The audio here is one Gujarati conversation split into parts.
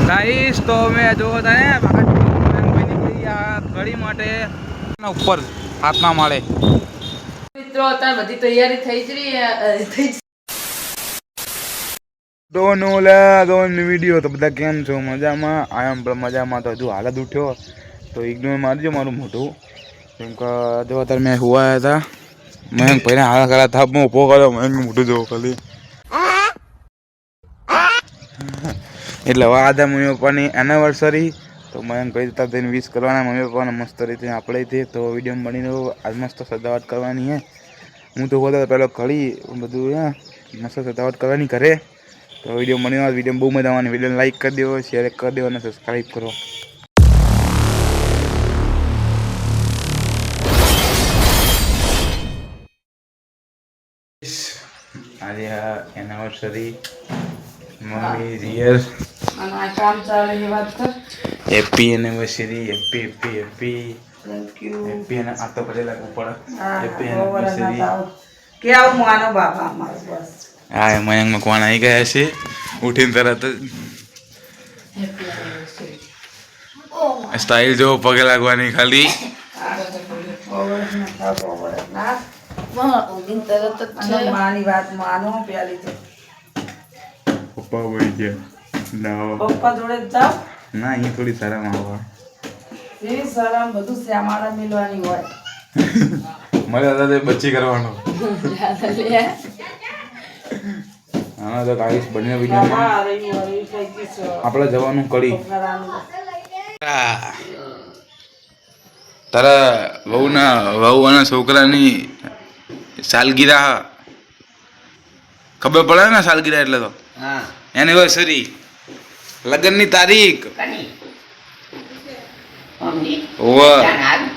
ગાઈસ તો મેં જો હતા ને ભાઈ નીકળી આ ઘડી માટે ઉપર હાથના માળે મિત્રો અત્યારે બધી તૈયારી થઈ જ રહી ડોન વિડીયો તો બધા કેમ છો મજામાં આમ પણ મજામાં તો હજુ હાલત ઉઠ્યો તો ઇગ્નોર મારજો મારું મોઢું કેમ કે જો અત્યારે મેં હુવાયા હતા મયંક ભાઈને હાલ કર્યા થાપ હું ઊભો કર્યો મયંક મોઢું જોવો ખાલી એટલે હવે આજે મમ્મી પપ્પાની એનિવર્સરી તો મયંક ભાઈ તરફ થઈને વિશ કરવાના મમ્મી પપ્પાને મસ્ત રીતે આપણે થી તો વિડીયો બનીને આજ મસ્ત સજાવટ કરવાની હે હું તો બોલતો પહેલો ઘડી બધું હે મસ્ત સજાવટ કરવાની ઘરે તો વિડીયો બનીને વિડીયો બહુ મજા આવવાની વિડીયોને લાઈક કરી દેવો શેર કરી દેવો અને સબસ્ક્રાઈબ કરો આજે એનિવર્સરી મમ્મી રિયલ અને કામ ચાલે એ વાત કર happy anniversary happy thank you happy અને આ તો પછી લાગુ પડે હેપી ઓવર એનિવર્સરી કે આવું માનો બાપા અમારો બસ હા મયંક મકવાન આવી ગયા છે ઉઠીને તરત જ હેપી એનિવર્સરી સ્ટાઇલ જો પગે લાગવાની ખાલી ઓવર ના ઉગીન તરત જ છે માની વાત માનો પ્યાલી છે પપ્પા બોલી ગયા ના પપ્પા જોડે જ જાવ ના અહીં થોડી શરમ આવવા એ સલામ બધું શ્યામાળા મિલવાની હોય મને દાદા બચ્ચી કરવાનો હા તો ગાઈસ બંને વિડીયોમાં આપણે જવાનું કડી તારા વહુ અને છોકરાની સાલગીરા ખબર પડે ને સાલગીરા એટલે તો એનિવર્સરી લગ્નની તારીખ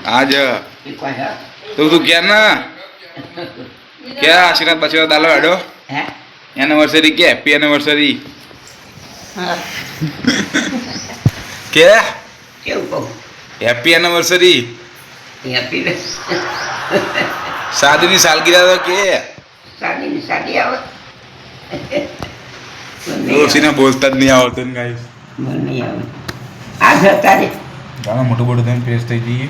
આજ તું ક્યાં ના ક્યાં આશીર્વાદ બશીર્વાદ આલો હેડો એનિવર્સરી કે હેપી એનિવર્સરી કે હેપી એનિવર્સરી શાદીની સાલગીરા તો કે ડોસીને બોલતા જ નહીં આવતું ને ગાઈસ ઘણું મોટું મોટું થઈને ફ્રેશ થઈ જઈએ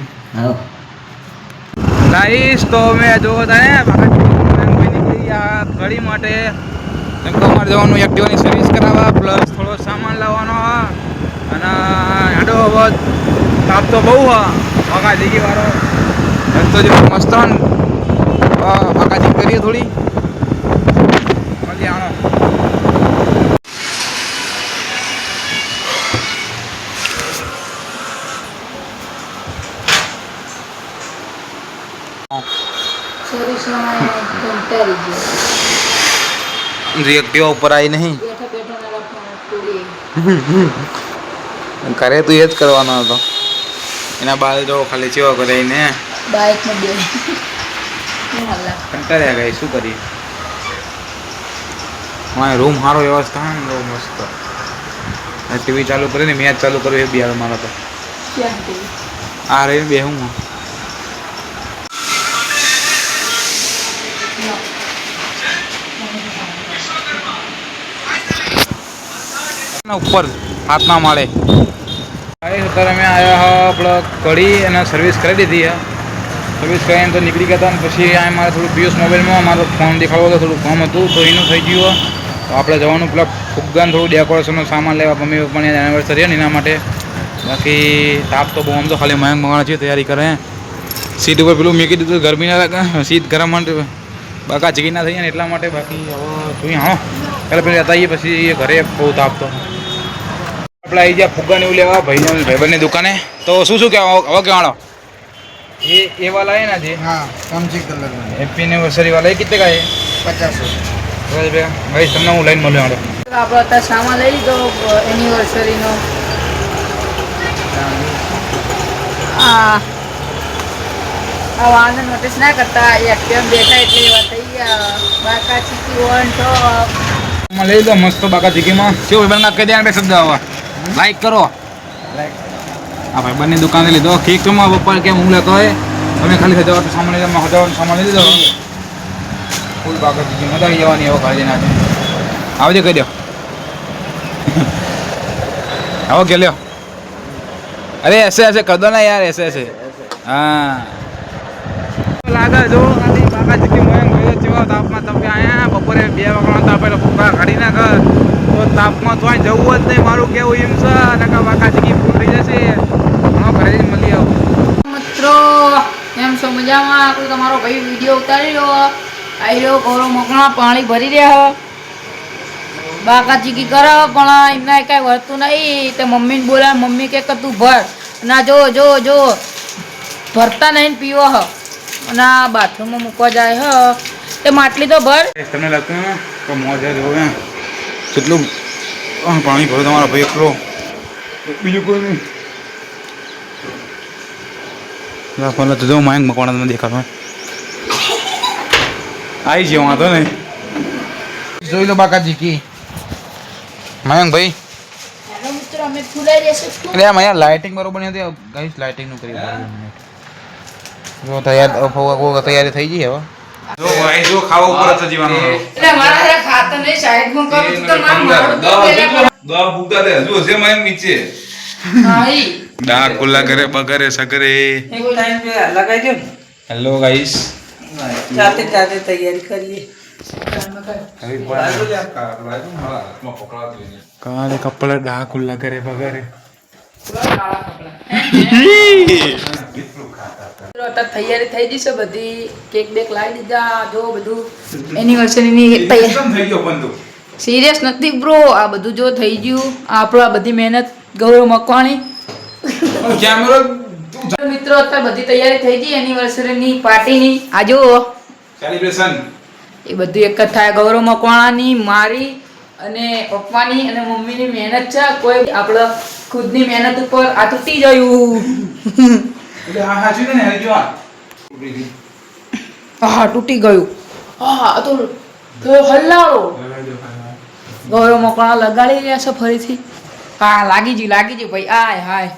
ગાઈસ તો મેં જો હતા ને ભાઈ નીકળી આ ઘડી માટે અમારે જવાનું એક્ટિવાની સર્વિસ કરાવવા પ્લસ થોડો સામાન લાવવાનો અને આડો અવાજ તાપ તો બહુ વાઘા જગ્યા વાળો રસ્તો જેવો મસ્ત વાઘાજી કરીએ થોડી મળી આણો रिएक्टिवा ऊपर आई नहीं करे तो ये જ કરવાનો હતો એના બાદ જો ખાલી ચેવા કરે ને બાઈક માં બે કંટાળ્યા ગઈ શું કરીએ મારે રૂમ સારો વ્યવસ્થા ને બહુ મસ્ત ટીવી ચાલુ કરીને મેચ ચાલુ કર્યું એ બિહાર મારો તો આ રહીને બે હું ઉપર હાથના માળે અત્યારે અમે આવ્યા આપણે કડી અને સર્વિસ કરી દીધી સર્વિસ કરીને તો નીકળી ગયા હતા અને પછી આ મારે થોડું પિયુષ મોબાઈલમાં મારો ફોન દેખાડવો હતો થોડું કામ હતું તો એનું થઈ ગયું તો આપણે જવાનું પેલા ફુગ્ગાને થોડું ડેકોરેશનનો સામાન લેવા મમ્મી પપ્પાની એનિવર્સરી ને એના માટે બાકી તાપ તો બહુ આમ તો ખાલી મયંક મવાણા છે તૈયારી કરે સીટ ઉપર પેલું મૂકી દીધું ગરમી ના લાગે સીટ ગરમ માટે બાકા ચીકી ના થઈ જાય ને એટલા માટે બાકી હવે જોઈએ હા પહેલાં પેલા જતા આવીએ પછી ઘરે બહુ તાપ તો આપણે આવી ગયા ફુગ્ગાને એવું લેવા ભાઈબંધની દુકાને તો શું શું કહેવા હવે કહેવાનો ये वाला है ना जी हाँ कम से कलर में हैप्पी एनिवर्सरी वाला है कितने का है 50 रुपया भाई તમને હું લાઈન મળ્યો આપણે અત્યારે સામાન લઈ લીધો એનિવર્સરીનો આ વાંધો નોટિસ ના કરતા એક્ટિવ બેઠા એટલે એવા થઈ ગયા બાકા ચીકી વન તો લઈ લીધો મસ્ત બાકા ચીકીમાં કેવું ભાઈ નાખ દે બે શબ્દ આવા લાઈક કરો હા ભાઈ બંને દુકાને લીધો કેકમાં પપ્પા કેમ હું લેતો હોય તમે ખાલી હજારનું સામાન લીધો હજારનું સામાન લઈ લીધો ફૂલ બાકા ચીકી મજા આવી જવાની એવો કાઢી નાખે આવજે કહી દો आओ क्या लियो अरे ऐसे ऐसे कर दो ना यार ऐसे ऐसे हाँ लागा जो खाली बाकाजी की मोयंग ભાઈ જેવા તાપમાં તમે આયા બપોરે 2 વાગવાનો તાપ એટલે ફૂંકા કાઢી નાખ તો તાપમાં તો અહીં જવું જ નહીં મારું કેવું એમ છે નકા બાકાજી કી ફૂલ થઈ જશે ઘણો ઘરે જઈને મળી આવો મિત્રો એમ છો મજામાં કોઈ તમારો ભાઈ વિડીયો ઉતારી રહ્યો આવી રહ્યો ગૌરવ મકણા પાણી ભરી રહ્યા બાકાજી કી કરે પણ એમને કઈ વળતું નહીં તે મમ્મીને બોલાવે મમ્મી કે તું ભર ના જો જો જો ભરતા નહીં ને પીવો હ અને બાથરૂમમાં મૂકવા જાય હ તે માટલી તો ભર તમને લાગતું ને કે મોજા જોવે કેટલું પાણી ભરો તમારા ભાઈ એકલો બીજું કોઈ નહીં પહેલાં તો જો મયંક મકવાણા તમને દેખાતો આવી ગયો વાંધો નહીં જોઈ લો બાકાજી કી મયંક ભાઈ હેલો મિત્રો અમે ફૂલાઈ રહેશે એટલે આમ અહીંયા લાઇટિંગ બરોબર નહીં હતી ગાઈસ લાઇટિંગનું કરી જો તૈયારી થઈ ગઈ હવે જો ભાઈ જો ખાવા ઉપર જ જીવાનું એટલે મારા હારે ખાતો નહીં સાઈડમાં કરું તો મારું મારું તો પેલા દવા ભૂગતા દે જો છે મેં નીચે હાઈ ડાક ખુલ્લા કરે બગરે સગરે એક ટાઈમ पे लगाई दो હેલો ગાઈસ जाते जाते तैयारी करिए કાલે કપડા ડાક ખુલ્લા કરે બગરે તૈયારી થઈ જશે બધી કેક બેક લાવી દીધા જો બધું એનિવર્સરીની તૈયારી થઈ ગયો બંધુ સિરિયસ નથી બ્રો આ બધું જો થઈ ગયું આપણા બધી મહેનત ગૌરવ મકવાણી કેમેરો મિત્રો અત્યારે બધી તૈયારી થઈ ગઈ એનિવર્સરીની પાર્ટીની આ જો સેલિબ્રેશન એ બધું એક જ થાય ગૌરવ મકવાણાની મારી અને પપ્પાની અને મમ્મીની મહેનત છે કોઈ આપણે ખુદની મહેનત ઉપર આ તૂટી ગયું એટલે આ હાચું ને હેરી જો હા તૂટી ગયું હા તો હલ્લાળો ગૌરવ મકવાણા લગાડી રહ્યા છે ફરીથી હા લાગી ગયું ભાઈ આય હાય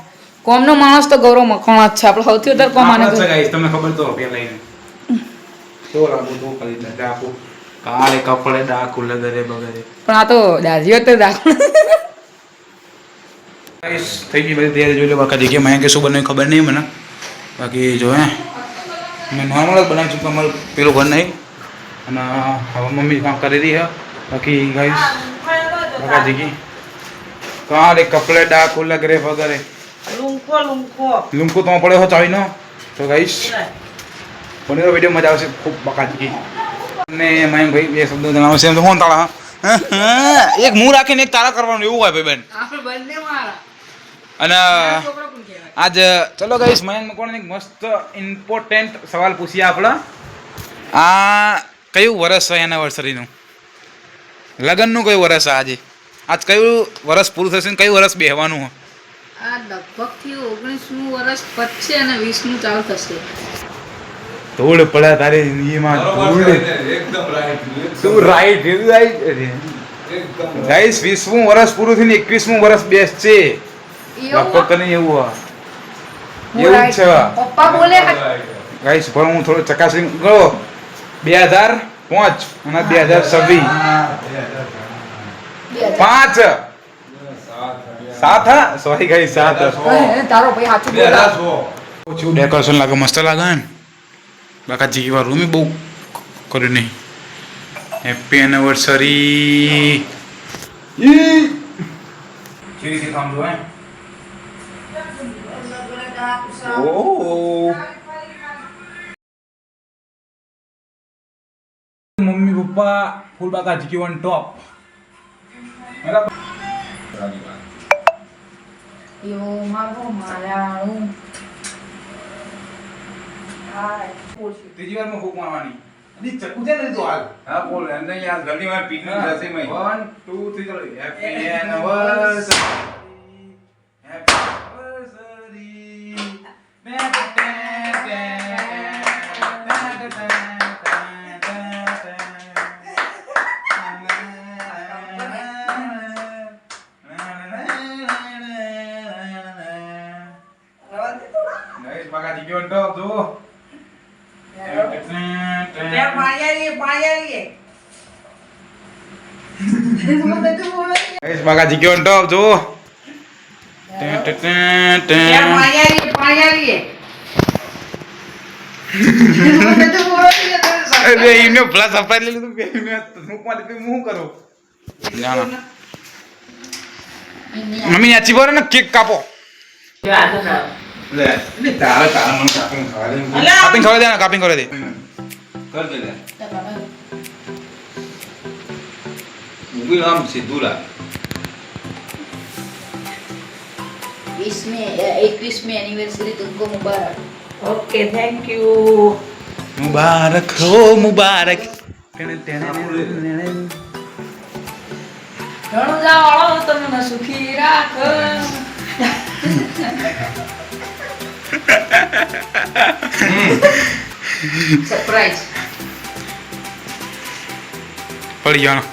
કોમનો માણસ તો ગૌરવ મકવાણા જ છે આપણે સૌથી વધારે કોમાને ગાઈસ તમને ખબર તો પેલા લઈને તો લાગુ તો કરી દે ડાકુ કાલે કપડે ડાકુ લગરે બગરે પણ આ તો દાદીઓ તો દાખલ ગાઈસ થઈ ગઈ બધી તૈયારી જોઈ લો બાકા જગ્યાએ મેં કે શું બનાવ્યું ખબર નહીં મને બાકી જો હે મેં નોર્મલ જ બનાવી છું અમારું પેલું ઘર નહીં અને હવે મમ્મી કામ કરી રહી છે બાકી ગાઈસ બાકા જગ્યાએ કાલે કપડે ડાકુ લગરે બગરે લુમકો તો પડ્યો હો ચાવીનો તો ગાઈસ બનેલો વિડીયો મજા આવશે ખૂબ બકાજી અને મયંક ભાઈ બે શબ્દો જણાવશે એમ તો કોણ તાળા એક મું રાખીને એક તાળા કરવાનું એવું હોય ભાઈ બેન આપણે બંને મારા અને છોકરો કોણ કહેવાય આજ ચલો ગાઈસ મયંક મકવાણાને એક મસ્ત ઇમ્પોર્ટન્ટ સવાલ પૂછીએ આપણે આ કયું વર્ષ છે એનિવર્સરીનું લગ્નનું કયું વર્ષ છે આજે આજ કયું વર્ષ પૂરું થશે ને કયું વર્ષ બેહવાનું આ લગભગથી 19નું વર્ષ પતશે અને 20નું ચાલુ થશે ધૂળ પડે તારી જિંદગીમાં ધૂળ એકદમ રાઈટ તું રાઈટ ગાઈસ 20મું વર્ષ પૂરું થઈને 21મું વર્ષ બેસશે લગભગ તને એવું હોય એવું જ છે પપ્પા બોલે ગાઈસ પણ હું થોડો ચકાસી ગયો 2005 અને 2026 પાંચ સાત હા સોરી ગાઈસ સાત તારો ભાઈ સાચું બોલે ઓછું ડેકોરેશન લાગે મસ્ત લાગે ને બાકાજી કી વાર રૂમી બહુ કર્યું નહીં હેપી એનિવર્સરી કેવી કામ જો હે ઓ મમ્મી પપ્પા ફૂલ બાકાજી કી વન ટોપ યો મારો મારાણું ત્રીજી વાર માં ફૂક મારવાની અલી ચક્કુ છે ને તો હાલ હા બોલ એને યાર ઘણી વાર પીકનિક જશે મય 1 2 3 ચલો હેપી એનિવર્સરી હેપી એનિવર્સરી બાકાજી કી વન ટોપ જો ગાઈસ બાકાજી કી વન ટોપ જો ત્યાં પાણી આવીએ અરે એમને પ્લસ અપાઈ લીધું કે મેં મૂકવા દીધું હું કરું ના ના મમ્મી આચી બોરે ને કેક કાપો લે એટલે તારા મને કાપીને ખાવા દે. કાપિંગ કરવા દે ને કાપિંગ કરવા દે કર દે લે. ઊભી રહો, આમ સીધું રાખ. 21वीं एनिवर्सरी तुमको मुबारक. ઓકે થેન્ક યુ મુબારક હો મુબારક રણુજા વાળો તમને સુખી રાખ. સરપ્રાઈઝ. પડી જાનો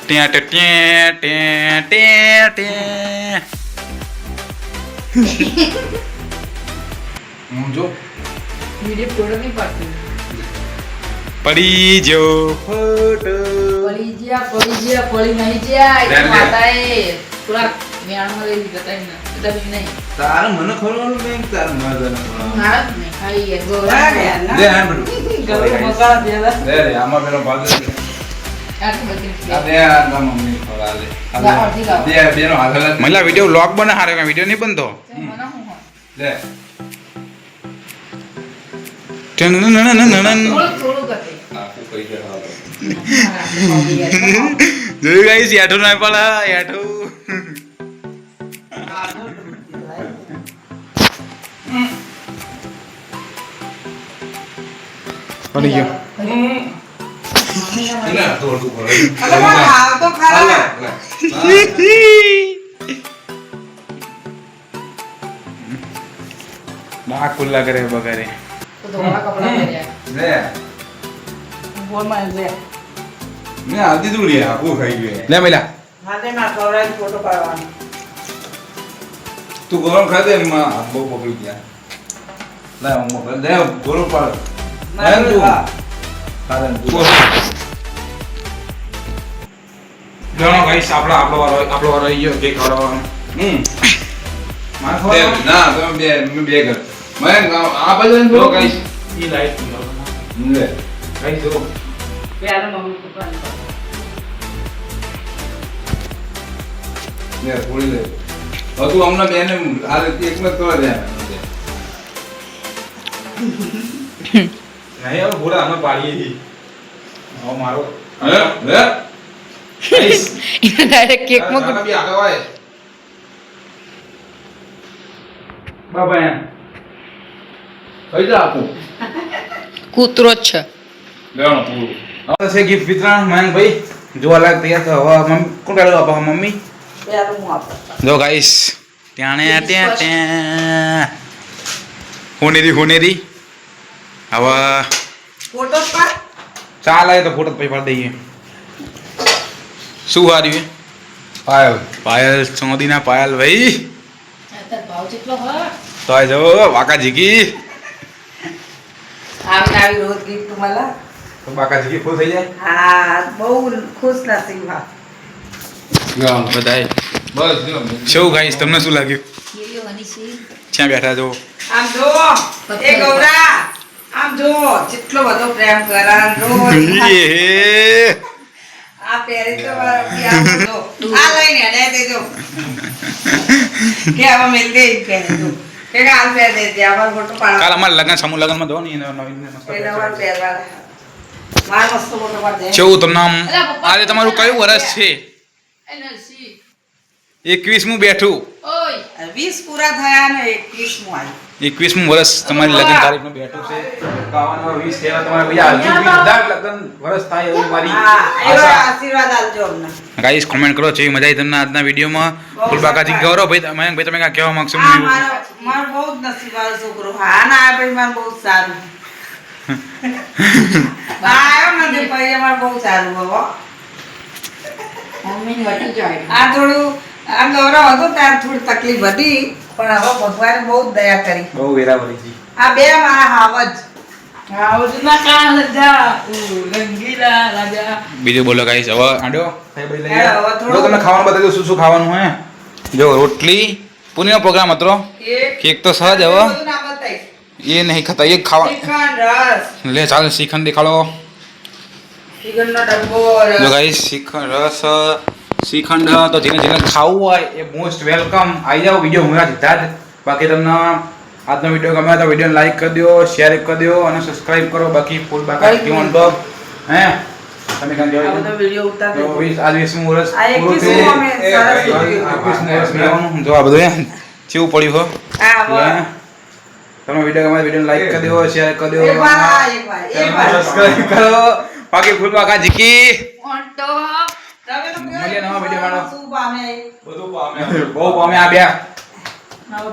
ત્યાં ત્યાં ત્યાં ત્યાં ત્યાં હું જો વિડિયો ફોટો નહીં પાડતી. પડી જો ફોટો પડી નહીં જ્યા એ તો માતાએ થોડા વ્યાણમાં લઈ લીધા તા એટલે બી નહીં. તારે મને ખવડાવવાનું નહીં, તારે મને તને ખવડાવવાનું. મારા જ નહીં ખાઈ ગયા હા, ગોળા. યાર, ના. લે આ બધું. ગૌરી મસાલા દેવા લે રે, આમાં પેલો ભાગ લે. આટલી બધી આ દે આ તારા મમ્મીને ખવડાવે. આ લાવ, અડધી લાવ. બે બેનો હાથ હલાવ. મહિલા વિડિયો વ્લોગ બને હારે વિડિયો નહીં બનતો મને શું હોય? લે. થોડું થોડું કરતી. આખું કઈ દે હાલો. જોયું ગાઈસ યાઠો ના પડા યાઠો પડી ગયો એને થોડું પડે. અરે પણ ખાવ તો ખરા લે, લે. બા ખુલ્લા કરે બગારે તો ધોળા કપડાં પહેર્યા. લે. બોલમાં લે મેં આધી દૂરી આખું ખાઈ ગયું. લે મહિલા હાથે માં ખવડાવી ફોટો પાડવાનો તું ગરમ ખાધે એમાં હાથ બહુ પકડી ગયા. લે હું મોકલ. લે ગોળો પાડ. મારે એમ તું. હા. ખાધે ને તું. જાણો ગાઈસ આપણો વારો આવી ગયો કેક ખવડાવવાનો હમ. માર બે, ખવડાવવાનો ના તમે બે કર. મેં આ બાજુ ને જો બોલો ગાઈસ ગાઈસ. ઈ લાઈટ લે. ગાઈસ જો પ્યાર મમ્મી પપ્પાને લે થોડી લે. હવે તું હમણાં બેને આ રીતે એકમાં જ કરવા દે. નહીં હવે ભોળા અમે પાડીએ છીએ હવે મારો હે? લે. ગાઈસ એને ડાયરેક્ટ કેકમાં તારા બી આગળ વાય. બાબા એમ કઈ જા આપું. કૂતરો જ છે. લેવાનો પૂરું. હવે છે ગિફ્ટ વિતરણ મયંકભાઈ જોવા લાયક તૈયાર તો હવે મમ્મી કોણ કાઢો આપા મમ્મી પ્યાર હું આપતા જો ગાઈસ ત્યાં ત્યાં હોનેરી હવે ફોટો પાડ ચાલ આવે તો ફોટો પછી પાડી દઈએ શું હાર્યું પાયલ. પાયલ ચોદીના પાયલ ભાઈ અત્યારે ભાવ કેટલો હોય? તો આ જો વાકા જીકી આવી રોજ ગિફ્ટ મળે તો વાકા જીકી ફૂલ થઈ જાય હા બહુ ખુશ નસીબ હા બધાય બસ જો. શું ગાઈસ તમને શું લાગ્યું કેરીઓ હનીસી. ક્યાં બેઠા છો આમ જો એ ગૌરા આમ જો જેટલો બધો પ્રેમ કરાન રોજ યે. આ પહેરી તો મારા આમ જો આ લઈને હેડે દેજો કે આવા મેલ દે કે જો કે હાલ પહેર દે દે આવા ફોટો કાલ પાડવા અમારે લગ્ન સમૂહ લગ્નમાં દો ને નવીન મસ્ત પેલા વાર પહેરવા માર મસ્ત ફોટો પાડ દે કેવું તમને આમ આજે તમારું કયું વર્ષ છે એ નરસી. 21મું બેઠું ઓય 20 પૂરા થયા ને 21 માં આવ્યું 21મું વર્ષ તમારી લગ્ન તારીખનું બેઠું છે ગાવાના 20 થયા તમારે બીજા હજુ બી બધા લગ્ન વર્ષ થાય એવું મારી હા એવા આશા આશીર્વાદ આપજો અમને ગાઈસ કોમેન્ટ કરો છે મજા આવી તમને આજના વિડીયોમાં ફૂલબાકાજી ગૌરવ ભાઈ મયંક ભાઈ તમે કાંઈ કહેવા માંગશો આ મારો બહુ જ નસીબ વાળો છોકરો હા ના આ ભાઈ મારે બહુ જ સારું આવ્યો નથી ભાઈ અમારે બહુ સારું બાબા મમ્મીની વટી જાય. આ થોડું આ ગૌરવ હતો ત્યારે થોડી તકલીફ હતી પણ હવે ભગવાને બહુ જ દયા કરી બહુ વેરાવળીજી આ બે મારા હાવજ આવજના કાન જા રંગીલા રાજા. બીજું બોલો ગાઈસ હવે આડ્યો હવે થોડું- જો તમને ખાવાનું બતાવી દઉં શું શું ખાવાનું હે જો રોટલી પુરીનો પ્રોગ્રામ હતો કેક તો સહજ હવે બધું ના બતાય. એ નહીં ખાતા એ ખાવા શ્રીખંડ, રસ, લે ચાલ શ્રીખંડ દેખાડો શ્રીખંડનો ડબ્બો, જો રસ. ગાઈસ શ્રીખંડ રસ શ્રીખંડ તો જેને ખાવું હોય એ મોસ્ટ વેલકમ આવી જાઓ વિડીયો હું સીધા જ બાકી તમને આજનો વિડીયો ગમે તો વિડીયોને લાઈક કરી દો શેર કરી દો અને સબસ્ક્રાઇબ કરો બાકી ફૂલ બાકા જીવન તો હે તમે કાં આ કહેવાય બધો વિડીયો ઉતારજો. તો 20 આજ 20મું વર્ષ આ પૂરું 21મું થયું. અમે સરસ એ વિડીયો. 21મું વર્ષ મેળવવાનું. જો આ બધું હે કેવું પડ્યું હો હા, બસ. તમને વિડીયો ગમે વિડીયોને લાઈક કરી દો શેર કરી દો એક વાર આ, એક વાર, એક વાર. સબસ્ક્રાઇબ કરો બાકી ફૂલ બાકા જીકી On top. તમે તો કહો, મળીએ નવા વિડીયો વાળો. શું પામે? બધું પામે બહુ પામે આ બે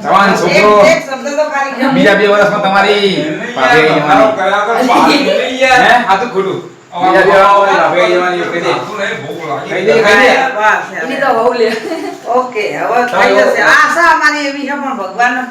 જવાન છોકરો એક શબ્દ તો ખાલી ગમે. બીજા 2 વર્ષમાં તમારી ભાભી આવી મારો જવાની. કયા કર પાણી નહીં યાર હે આ તો ખોટું બીજા 2 વર્ષમાં ભાભી આવી જવાની કહી દે ખાતું નહીં, ભૂખ લાગી. કહી દે કહી દે બસ, એની તો વહુ લે ઓકે હવે થઈ જશે. આશા અમારી એવી છે પણ ભગવાનનો